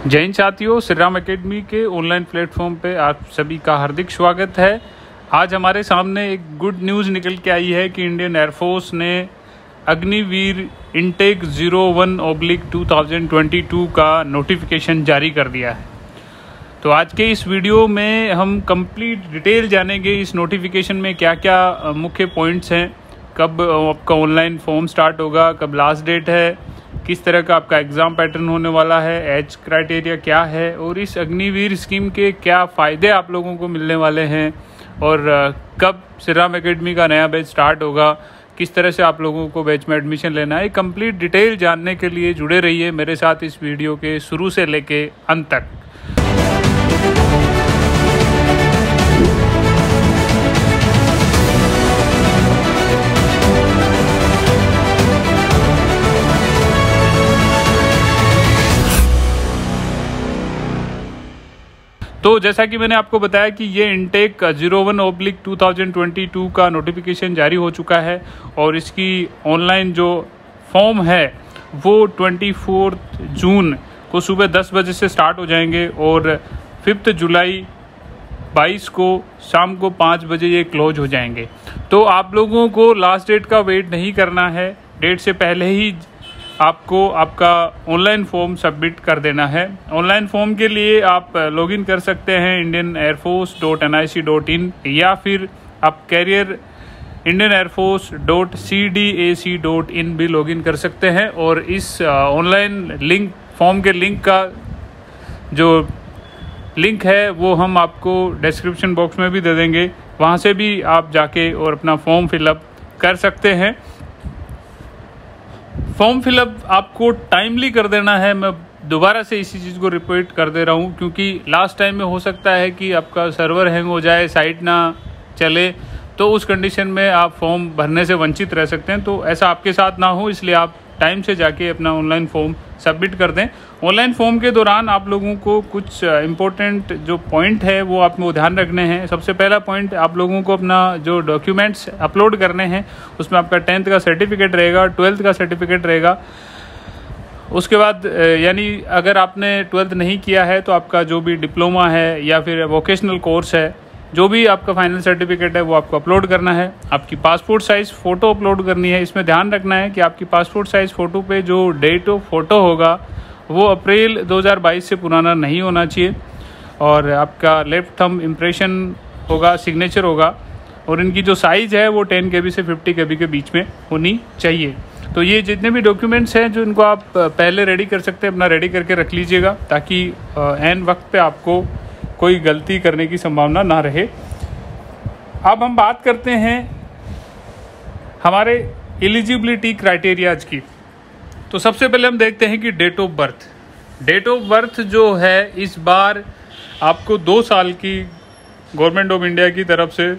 जय हिंद साथियों, श्री राम एकेडमी के ऑनलाइन प्लेटफॉर्म पे आप सभी का हार्दिक स्वागत है। आज हमारे सामने एक गुड न्यूज़ निकल के आई है कि इंडियन एयरफोर्स ने अग्निवीर इनटेक 01/2022 का नोटिफिकेशन जारी कर दिया है। तो आज के इस वीडियो में हम कंप्लीट डिटेल जानेंगे इस नोटिफिकेशन में क्या क्या मुख्य पॉइंट्स हैं, कब आपका ऑनलाइन फॉर्म स्टार्ट होगा, कब लास्ट डेट है, किस तरह का आपका एग्ज़ाम पैटर्न होने वाला है, एज क्राइटेरिया क्या है और इस अग्निवीर स्कीम के क्या फ़ायदे आप लोगों को मिलने वाले हैं और कब श्री राम एकेडमी का नया बैच स्टार्ट होगा, किस तरह से आप लोगों को बैच में एडमिशन लेना है। कंप्लीट डिटेल जानने के लिए जुड़े रहिए मेरे साथ इस वीडियो के शुरू से लेके अंत तक। तो जैसा कि मैंने आपको बताया कि ये इनटेक 01/2022 का नोटिफिकेशन जारी हो चुका है और इसकी ऑनलाइन जो फॉर्म है वो 24 जून को सुबह 10 बजे से स्टार्ट हो जाएंगे और 5 जुलाई 22 को शाम को 5 बजे ये क्लोज हो जाएंगे। तो आप लोगों को लास्ट डेट का वेट नहीं करना है, डेट से पहले ही आपको आपका ऑनलाइन फॉर्म सबमिट कर देना है। ऑनलाइन फॉर्म के लिए आप लॉगिन कर सकते हैं indianairforce.nic.in या फिर आप कैरियर indianairforce.cdac.in भी लॉगिन कर सकते हैं और इस ऑनलाइन लिंक फॉर्म के लिंक का जो लिंक है वो हम आपको डिस्क्रिप्शन बॉक्स में भी दे देंगे, वहाँ से भी आप जाके और अपना फॉर्म फिलअप कर सकते हैं। फॉर्म फिलअप आपको टाइमली कर देना है। मैं दोबारा से इसी चीज़ को रिपीट कर दे रहा हूँ क्योंकि लास्ट टाइम में हो सकता है कि आपका सर्वर हैंग हो जाए, साइट ना चले, तो उस कंडीशन में आप फॉर्म भरने से वंचित रह सकते हैं। तो ऐसा आपके साथ ना हो, इसलिए आप टाइम से जाके अपना ऑनलाइन फॉर्म सबमिट कर दें। ऑनलाइन फॉर्म के दौरान आप लोगों को कुछ इम्पोर्टेंट जो पॉइंट है वो आपको ध्यान रखने हैं। सबसे पहला पॉइंट, आप लोगों को अपना जो डॉक्यूमेंट्स अपलोड करने हैं उसमें आपका 10th का सर्टिफिकेट रहेगा, 12th का सर्टिफिकेट रहेगा। उसके बाद यानी अगर आपने 12th नहीं किया है तो आपका जो भी डिप्लोमा है या फिर वोकेशनल कोर्स है, जो भी आपका फाइनल सर्टिफिकेट है वो आपको अपलोड करना है। आपकी पासपोर्ट साइज़ फ़ोटो अपलोड करनी है। इसमें ध्यान रखना है कि आपकी पासपोर्ट साइज़ फ़ोटो पे जो डेट ऑफ फ़ोटो होगा वो अप्रैल 2022 से पुराना नहीं होना चाहिए और आपका लेफ्ट थंब इम्प्रेशन होगा, सिग्नेचर होगा और इनकी जो साइज़ है वो 10 KB से 50 KB के बीच में होनी चाहिए। तो ये जितने भी डॉक्यूमेंट्स हैं जो इनको आप पहले रेडी कर सकते हैं, अपना रेडी करके रख लीजिएगा ताकि ऐन वक्त पे आपको कोई गलती करने की संभावना ना रहे। अब हम बात करते हैं हमारे एलिजिबिलिटी क्राइटेरियाज की। तो सबसे पहले हम देखते हैं कि date of birth. Date of birth जो है इस बार आपको 2 साल की गवर्नमेंट ऑफ इंडिया की तरफ से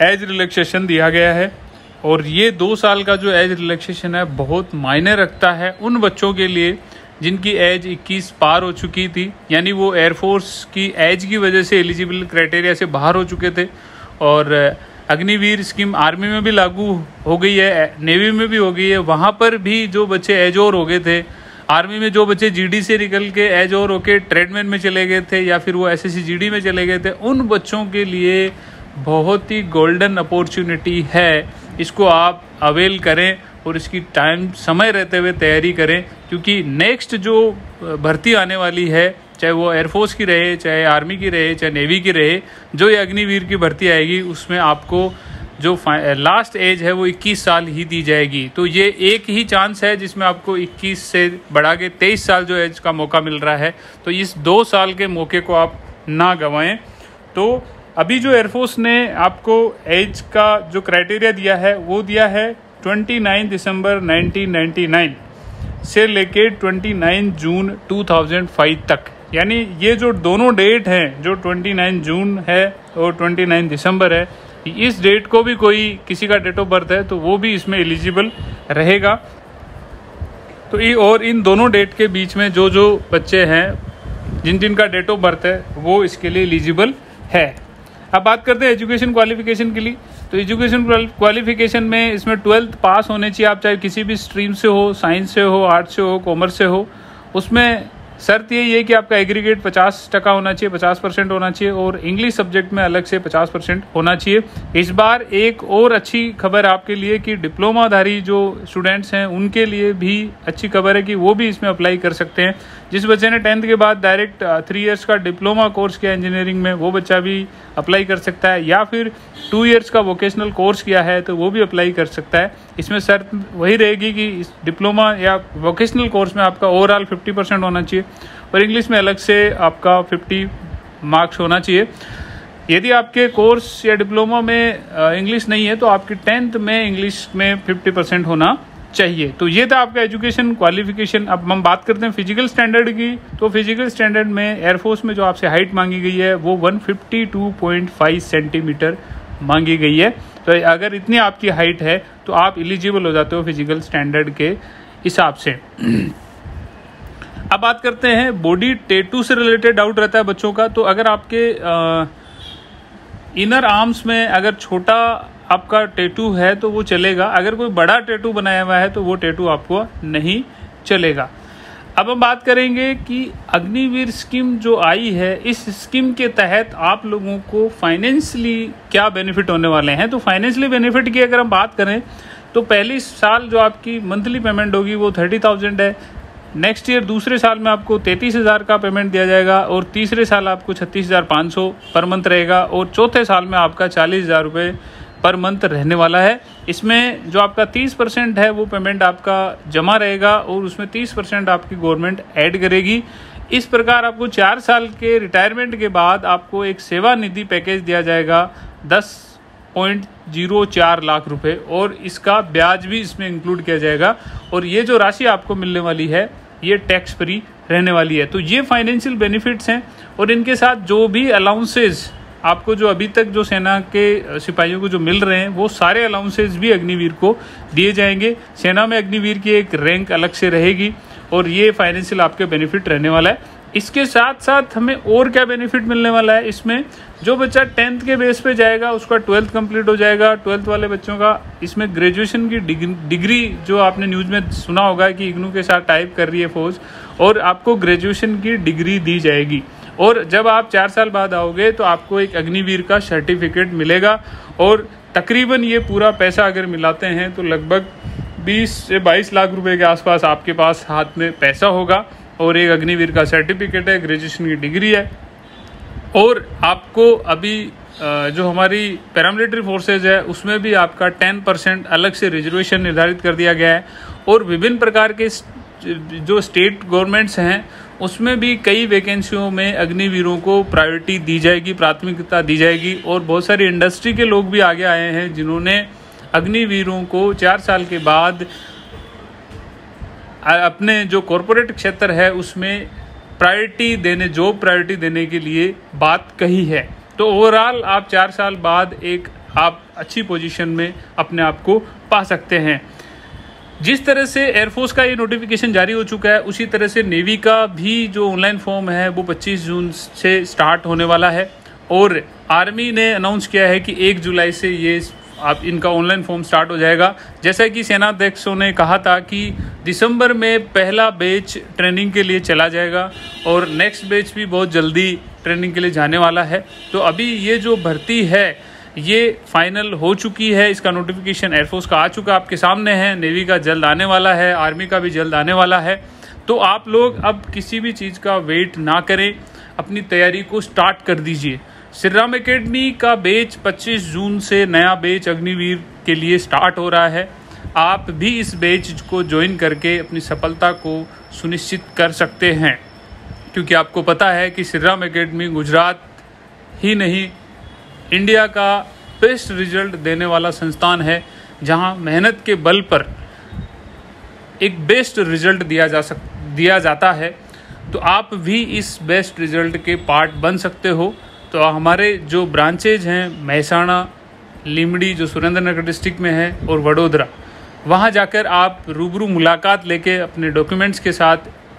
एज रिलैक्सेशन दिया गया है और ये 2 साल का जो एज रिलैक्सेशन है बहुत मायने रखता है उन बच्चों के लिए जिनकी एज 21 पार हो चुकी थी, यानी वो एयरफोर्स की एज की वजह से एलिजिबल क्राइटेरिया से बाहर हो चुके थे। और अग्निवीर स्कीम आर्मी में भी लागू हो गई है, नेवी में भी हो गई है। वहाँ पर भी जो बच्चे एज और हो गए थे, आर्मी में जो बच्चे जीडी से निकल के एज और होके ट्रेडमैन में चले गए थे या फिर वो एसएससी जीडी में चले गए थे, उन बच्चों के लिए बहुत ही गोल्डन अपॉर्चुनिटी है। इसको आप अवेल करें और इसकी टाइम समय रहते हुए तैयारी करें क्योंकि नेक्स्ट जो भर्ती आने वाली है, चाहे वो एयरफोर्स की रहे, चाहे आर्मी की रहे, चाहे नेवी की रहे, जो ये अग्निवीर की भर्ती आएगी उसमें आपको जो लास्ट एज है वो 21 साल ही दी जाएगी। तो ये एक ही चांस है जिसमें आपको 21 से बढ़ा के 23 साल जो एज का मौका मिल रहा है। तो इस 2 साल के मौके को आप ना गंवाएं। तो अभी जो एयरफोर्स ने आपको एज का जो क्राइटेरिया दिया है वो दिया है 29 दिसंबर 1999 से लेके 29 जून 2005 तक। यानी ये जो दोनों डेट हैं, जो 29 जून है और 29 दिसंबर है, इस डेट को भी कोई किसी का डेट ऑफ बर्थ है तो वो भी इसमें एलिजिबल रहेगा। तो ये और इन दोनों डेट के बीच में जो जो बच्चे हैं जिनका डेट ऑफ बर्थ है वो इसके लिए एलिजिबल है। अब बात करते हैं एजुकेशन क्वालिफिकेशन के लिए। तो एजुकेशन क्वालिफिकेशन में इसमें 12th पास होने चाहिए। आप चाहे किसी भी स्ट्रीम से हो, साइंस से हो, आर्ट्स से हो, कॉमर्स से हो, उसमें शर्त यही है कि आपका एग्रीगेट 50% होना चाहिए, 50% होना चाहिए, और इंग्लिश सब्जेक्ट में अलग से 50% होना चाहिए। इस बार एक और अच्छी खबर आपके लिए कि डिप्लोमाधारी जो स्टूडेंट्स हैं उनके लिए भी अच्छी खबर है कि वो भी इसमें अप्लाई कर सकते हैं। जिस बच्चे ने 10th के बाद डायरेक्ट 3 इयर्स का डिप्लोमा कोर्स किया इंजीनियरिंग में, वो बच्चा भी अप्लाई कर सकता है, या फिर 2 इयर्स का वोकेशनल कोर्स किया है तो वो भी अप्लाई कर सकता है। इसमें शर्त वही रहेगी कि इस डिप्लोमा या वोकेशनल कोर्स में आपका ओवरऑल 50% होना चाहिए और इंग्लिश में अलग से आपका 50 मार्क्स होना चाहिए। यदि आपके कोर्स या डिप्लोमा में इंग्लिश नहीं है तो आपकी 10th में इंग्लिश में 50% होना चाहिए। तो ये था आपका एजुकेशन क्वालिफिकेशन। अब हम बात करते हैं फिजिकल स्टैंडर्ड की। तो फिजिकल स्टैंडर्ड में एयरफोर्स में जो आपसे हाइट मांगी गई है वो 152.5 सेंटीमीटर मांगी गई है। तो अगर इतनी आपकी हाइट है तो आप एलिजिबल हो जाते हो फिजिकल स्टैंडर्ड के हिसाब से। अब बात करते हैं बॉडी टैटू से रिलेटेड डाउट रहता है बच्चों का। तो अगर आपके इनर आर्म्स में अगर छोटा आपका टैटू है तो वो चलेगा, अगर कोई बड़ा टैटू बनाया हुआ है तो वो टैटू आपको नहीं चलेगा। अब हम बात करेंगे कि अग्निवीर स्कीम जो आई है, इस स्कीम के तहत आप लोगों को फाइनेंशियली क्या बेनिफिट होने वाले हैं। तो फाइनेंशियली बेनिफिट की अगर हम बात करें तो पहली साल जो आपकी मंथली पेमेंट होगी वो 30,000 है। नेक्स्ट ईयर दूसरे साल में आपको 33,000 का पेमेंट दिया जाएगा और तीसरे साल आपको 36,500 पर मंथ रहेगा और चौथे साल में आपका 40,000 रुपये पर मंथ रहने वाला है। इसमें जो आपका 30% है वो पेमेंट आपका जमा रहेगा और उसमें 30% आपकी गवर्नमेंट ऐड करेगी। इस प्रकार आपको 4 साल के रिटायरमेंट के बाद आपको एक सेवा निधि पैकेज दिया जाएगा 10.04 लाख रुपए और इसका ब्याज भी इसमें इंक्लूड किया जाएगा और ये जो राशि आपको मिलने वाली है ये टैक्स फ्री रहने वाली है। तो ये फाइनेंशियल बेनिफिट्स हैं और इनके साथ जो भी अलाउंसेज आपको जो अभी तक जो सेना के सिपाहियों को जो मिल रहे हैं वो सारे अलाउंसेज भी अग्निवीर को दिए जाएंगे। सेना में अग्निवीर की एक रैंक अलग से रहेगी और ये फाइनेंशियल आपके बेनिफिट रहने वाला है। इसके साथ साथ हमें और क्या बेनिफिट मिलने वाला है, इसमें जो बच्चा 10th के बेस पे जाएगा उसका 12th कंप्लीट हो जाएगा। 12th वाले बच्चों का इसमें ग्रेजुएशन की डिग्री जो आपने न्यूज़ में सुना होगा कि इग्नू के साथ टाइप कर रही है फौज, और आपको ग्रेजुएशन की डिग्री दी जाएगी। और जब आप 4 साल बाद आओगे तो आपको एक अग्निवीर का सर्टिफिकेट मिलेगा और तकरीबन ये पूरा पैसा अगर मिलाते हैं तो लगभग 20 से 22 लाख रुपए के आसपास आपके पास हाथ में पैसा होगा और एक अग्निवीर का सर्टिफिकेट है, ग्रेजुएशन की डिग्री है। और आपको अभी जो हमारी पैरामिलिट्री फोर्सेज है उसमें भी आपका 10% अलग से रिजर्वेशन निर्धारित कर दिया गया है और विभिन्न प्रकार के जो स्टेट गवर्नमेंट्स हैं उसमें भी कई वैकेंसियों में अग्निवीरों को प्रायोरिटी दी जाएगी, प्राथमिकता दी जाएगी। और बहुत सारी इंडस्ट्री के लोग भी आगे आए हैं जिन्होंने अग्निवीरों को 4 साल के बाद अपने जो कॉरपोरेट क्षेत्र है उसमें जॉब प्रायोरिटी देने के लिए बात कही है। तो ओवरऑल आप 4 साल बाद एक आप अच्छी पोजीशन में अपने आप को पा सकते हैं। जिस तरह से एयरफोर्स का ये नोटिफिकेशन जारी हो चुका है उसी तरह से नेवी का भी जो ऑनलाइन फॉर्म है वो 25 जून से स्टार्ट होने वाला है और आर्मी ने अनाउंस किया है कि 1 जुलाई से ये आप इनका ऑनलाइन फॉर्म स्टार्ट हो जाएगा। जैसा कि सेनाध्यक्षों ने कहा था कि दिसंबर में पहला बैच ट्रेनिंग के लिए चला जाएगा और नेक्स्ट बैच भी बहुत जल्दी ट्रेनिंग के लिए जाने वाला है। तो अभी ये जो भर्ती है ये फाइनल हो चुकी है, इसका नोटिफिकेशन एयरफोर्स का आ चुका आपके सामने है, नेवी का जल्द आने वाला है, आर्मी का भी जल्द आने वाला है। तो आप लोग अब किसी भी चीज़ का वेट ना करें, अपनी तैयारी को स्टार्ट कर दीजिए। श्रीराम एकेडमी का बैच 25 जून से नया बैच अग्निवीर के लिए स्टार्ट हो रहा है। आप भी इस बैच को ज्वाइन करके अपनी सफलता को सुनिश्चित कर सकते हैं, क्योंकि आपको पता है कि श्रीराम एकेडमी गुजरात ही नहीं इंडिया का बेस्ट रिजल्ट देने वाला संस्थान है, जहां मेहनत के बल पर एक बेस्ट रिजल्ट दिया जाता है। तो आप भी इस बेस्ट रिजल्ट के पार्ट बन सकते हो। तो हमारे जो ब्रांचेज हैं महसाणा, लीमड़ी जो सुरेंद्रनगर डिस्ट्रिक्ट में है और वडोदरा, वहाँ जाकर आप रूबरू मुलाकात लेके अपने डॉक्यूमेंट्स के साथ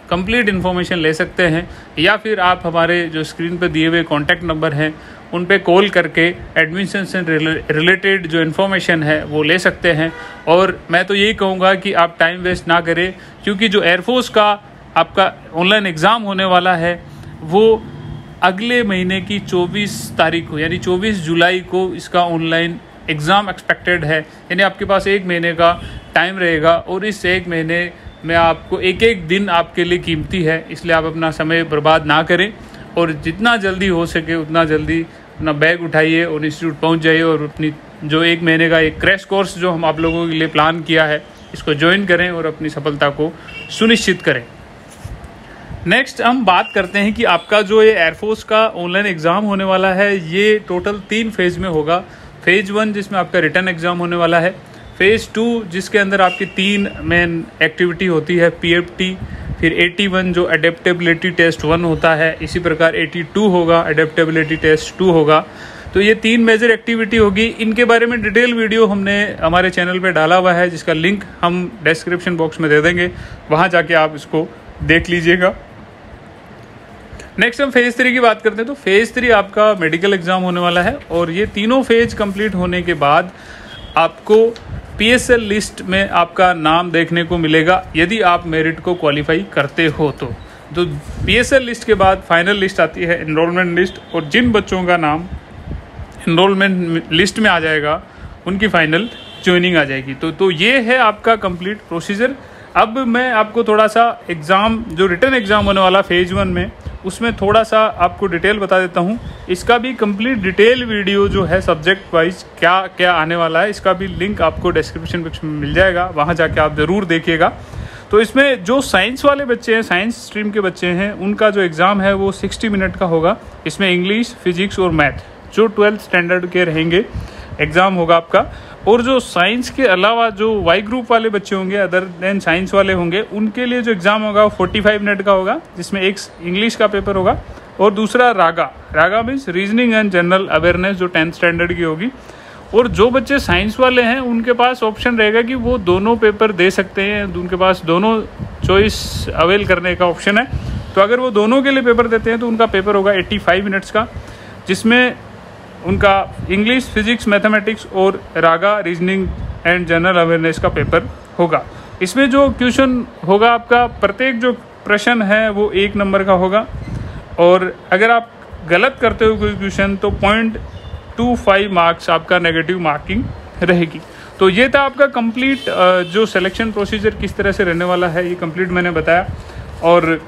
कंप्लीट इन्फॉर्मेशन ले सकते हैं, या फिर आप हमारे जो स्क्रीन पर दिए हुए कॉन्टैक्ट नंबर हैं उन पे कॉल करके एडमिशन से रिलेटेड जो इन्फॉर्मेशन है वो ले सकते हैं। और मैं तो यही कहूँगा कि आप टाइम वेस्ट ना करें, क्योंकि जो एयरफोर्स का आपका ऑनलाइन एग्ज़ाम होने वाला है वो अगले महीने की 24 तारीख को, यानी 24 जुलाई को इसका ऑनलाइन एग्ज़ाम एक्सपेक्टेड है। यानी आपके पास 1 महीने का टाइम रहेगा और इस 1 महीने में आपको एक एक दिन आपके लिए कीमती है, इसलिए आप अपना समय बर्बाद ना करें और जितना जल्दी हो सके उतना जल्दी अपना बैग उठाइए और इंस्टीट्यूट पहुंच जाइए और अपनी जो 1 महीने का एक क्रैश कोर्स जो हम आप लोगों के लिए प्लान किया है इसको ज्वाइन करें और अपनी सफलता को सुनिश्चित करें। नेक्स्ट हम बात करते हैं कि आपका जो ये एयरफोर्स का ऑनलाइन एग्ज़ाम होने वाला है ये टोटल 3 फेज़ में होगा। फेज़ 1 जिसमें आपका रिटन एग्ज़ाम होने वाला है, फेज़ 2 जिसके अंदर आपकी 3 मेन एक्टिविटी होती है, PFT, फिर 81 जो अडेप्टेबिलिटी टेस्ट 1 होता है, इसी प्रकार 82 होगा, अडेप्टेबिलिटी टेस्ट 2 होगा। तो ये 3 मेजर एक्टिविटी होगी। इनके बारे में डिटेल वीडियो हमने हमारे चैनल पे डाला हुआ है जिसका लिंक हम डिस्क्रिप्शन बॉक्स में दे देंगे, वहाँ जाके आप इसको देख लीजिएगा। नेक्स्ट हम फेज़ 3 की बात करते हैं। तो फेज़ 3 आपका मेडिकल एग्ज़ाम होने वाला है और ये तीनों फेज कंप्लीट होने के बाद आपको PSL लिस्ट में आपका नाम देखने को मिलेगा यदि आप मेरिट को क्वालिफाई करते हो तो PSL लिस्ट के बाद फाइनल लिस्ट आती है, एनरोलमेंट लिस्ट, और जिन बच्चों का नाम एनरोलमेंट लिस्ट में आ जाएगा उनकी फाइनल ज्वाइनिंग आ जाएगी। तो ये है आपका कंप्लीट प्रोसीजर। अब मैं आपको थोड़ा सा एग्ज़ाम जो रिटन एग्ज़ाम होने वाला फेज़ 1 में उसमें थोड़ा सा आपको डिटेल बता देता हूँ। इसका भी कंप्लीट डिटेल वीडियो जो है सब्जेक्ट वाइज क्या क्या आने वाला है इसका भी लिंक आपको डिस्क्रिप्शन बॉक्स में मिल जाएगा, वहाँ जाके आप ज़रूर देखिएगा। तो इसमें जो साइंस वाले बच्चे हैं, साइंस स्ट्रीम के बच्चे हैं, उनका जो एग्ज़ाम है वो 60 मिनट का होगा। इसमें इंग्लिश, फिजिक्स और मैथ जो 12th स्टैंडर्ड के रहेंगे एग्ज़ाम होगा आपका। और जो साइंस के अलावा जो वाई ग्रुप वाले बच्चे होंगे, अदर देन साइंस वाले होंगे, उनके लिए जो एग्ज़ाम होगा वो 45 मिनट का होगा, जिसमें एक इंग्लिश का पेपर होगा और दूसरा RAGA means reasoning and general awareness जो 10th स्टैंडर्ड की होगी। और जो बच्चे साइंस वाले हैं उनके पास ऑप्शन रहेगा कि वो दोनों पेपर दे सकते हैं, उनके पास दोनों चॉइस अवेल करने का ऑप्शन है। तो अगर वो दोनों के लिए पेपर देते हैं तो उनका पेपर होगा 85 मिनट्स का, जिसमें उनका इंग्लिश, फिजिक्स, मैथमेटिक्स और रागा रीजनिंग एंड जनरल अवेयरनेस का पेपर होगा। इसमें जो क्वेश्चन होगा आपका, प्रत्येक जो प्रश्न है वो 1 नंबर का होगा और अगर आप गलत करते हो कोई क्वेश्चन तो 0.25 मार्क्स आपका नेगेटिव मार्किंग रहेगी। तो ये था आपका कंप्लीट जो सिलेक्शन प्रोसीजर किस तरह से रहने वाला है, ये कंप्लीट मैंने बताया। और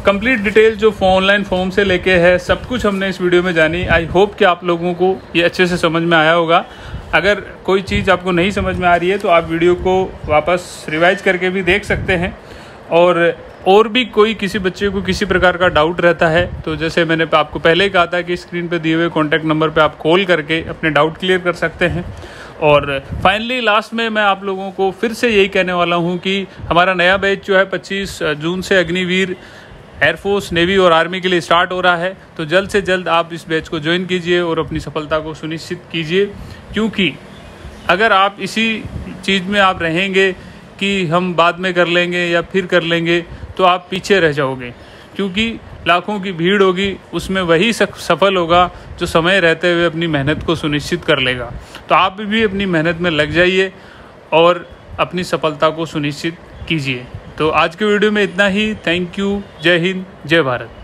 कंप्लीट डिटेल जो ऑनलाइन फॉर्म से लेके है सब कुछ हमने इस वीडियो में जानी। आई होप कि आप लोगों को ये अच्छे से समझ में आया होगा। अगर कोई चीज़ आपको नहीं समझ में आ रही है तो आप वीडियो को वापस रिवाइज करके भी देख सकते हैं। और भी कोई किसी बच्चे को किसी प्रकार का डाउट रहता है तो जैसे मैंने आपको पहले ही कहा था कि स्क्रीन पे दिए हुए कॉन्टैक्ट नंबर पे आप कॉल करके अपने डाउट क्लियर कर सकते हैं। और फाइनली लास्ट में मैं आप लोगों को फिर से यही कहने वाला हूँ कि हमारा नया बैच जो है 25 जून से अग्निवीर, एयरफोर्स, नेवी और आर्मी के लिए स्टार्ट हो रहा है। तो जल्द से जल्द आप इस बैच को ज्वाइन कीजिए और अपनी सफलता को सुनिश्चित कीजिए, क्योंकि अगर आप इसी चीज़ में आप रहेंगे कि हम बाद में कर लेंगे या फिर कर लेंगे तो आप पीछे रह जाओगे, क्योंकि लाखों की भीड़ होगी, उसमें वही सफल होगा जो समय रहते हुए अपनी मेहनत को सुनिश्चित कर लेगा। तो आप भी अपनी मेहनत में लग जाइए और अपनी सफलता को सुनिश्चित कीजिए। तो आज के वीडियो में इतना ही। Thank you. जय हिंद, जय भारत।